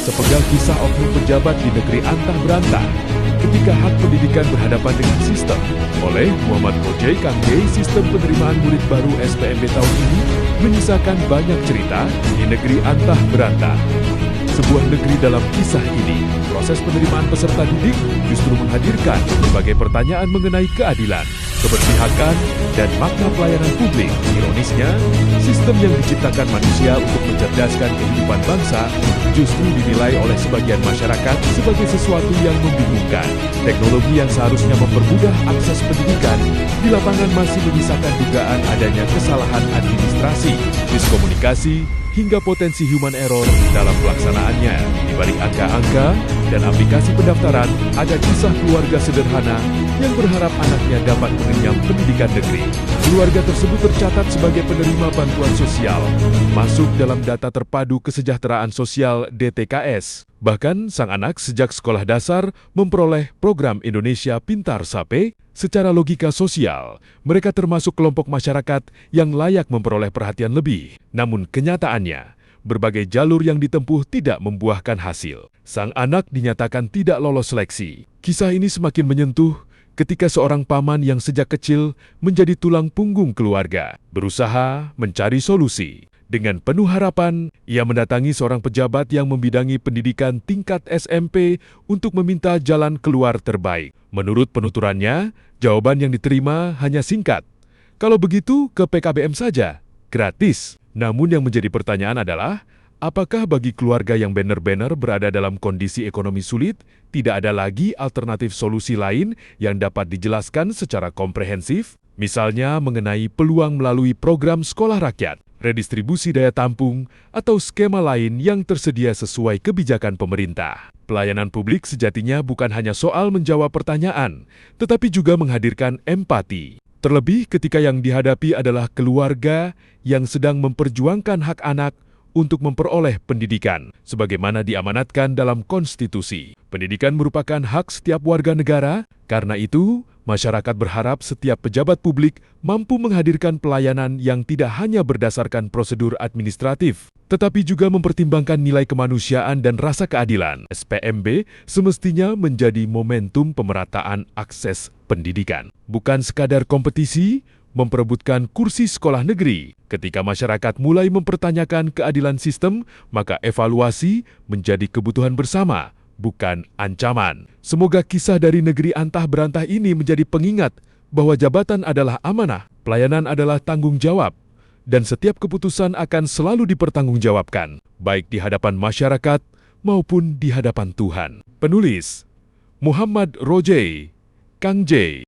sepenggal kisah oknum pejabat di negeri antah berantah ketika hak pendidikan berhadapan dengan sistem. Oleh Muhammad Rojai Kangge, sistem penerimaan murid baru SPMB tahun ini menyisakan banyak cerita di negeri antah berantah. Sebuah negeri dalam kisah ini, proses penerimaan peserta didik justru menghadirkan berbagai pertanyaan mengenai keadilan, keberpihakan, dan makna pelayanan publik. Ironisnya, sistem yang diciptakan manusia untuk mencerdaskan kehidupan bangsa justru dinilai oleh sebagian masyarakat sebagai sesuatu yang membingungkan. Teknologi yang seharusnya mempermudah akses pendidikan di lapangan masih menyisakan dugaan adanya kesalahan administrasi, miskomunikasi, hingga potensi human error dalam pelaksanaannya. Di balik angka-angka dan aplikasi pendaftaran, ada kisah keluarga sederhana yang berharap anaknya dapat mengenyam pendidikan negeri. Keluarga tersebut tercatat sebagai penerima bantuan sosial, masuk dalam data terpadu kesejahteraan sosial DTKS. Bahkan sang anak sejak sekolah dasar memperoleh program Indonesia Pintar Sape. Secara logika sosial, mereka termasuk kelompok masyarakat yang layak memperoleh perhatian lebih. Namun kenyataannya, berbagai jalur yang ditempuh tidak membuahkan hasil. Sang anak dinyatakan tidak lolos seleksi. Kisah ini semakin menyentuh ketika seorang paman yang sejak kecil menjadi tulang punggung keluarga, berusaha mencari solusi. Dengan penuh harapan, ia mendatangi seorang pejabat yang membidangi pendidikan tingkat SMP untuk meminta jalan keluar terbaik. Menurut penuturannya, jawaban yang diterima hanya singkat. Kalau begitu, ke PKBM saja, gratis. Namun yang menjadi pertanyaan adalah, apakah bagi keluarga yang benar-benar berada dalam kondisi ekonomi sulit, tidak ada lagi alternatif solusi lain yang dapat dijelaskan secara komprehensif? Misalnya mengenai peluang melalui program sekolah rakyat, redistribusi daya tampung, atau skema lain yang tersedia sesuai kebijakan pemerintah. Pelayanan publik sejatinya bukan hanya soal menjawab pertanyaan, tetapi juga menghadirkan empati. Terlebih ketika yang dihadapi adalah keluarga yang sedang memperjuangkan hak anak untuk memperoleh pendidikan, sebagaimana diamanatkan dalam konstitusi. Pendidikan merupakan hak setiap warga negara, karena itu, masyarakat berharap setiap pejabat publik mampu menghadirkan pelayanan yang tidak hanya berdasarkan prosedur administratif, tetapi juga mempertimbangkan nilai kemanusiaan dan rasa keadilan. SPMB semestinya menjadi momentum pemerataan akses pendidikan, bukan sekadar kompetisi memperebutkan kursi sekolah negeri. Ketika masyarakat mulai mempertanyakan keadilan sistem, maka evaluasi menjadi kebutuhan bersama, bukan ancaman. Semoga kisah dari negeri antah berantah ini menjadi pengingat bahwa jabatan adalah amanah, pelayanan adalah tanggung jawab, dan setiap keputusan akan selalu dipertanggungjawabkan, baik di hadapan masyarakat maupun di hadapan Tuhan. Penulis Muhammad Rojai Kangge.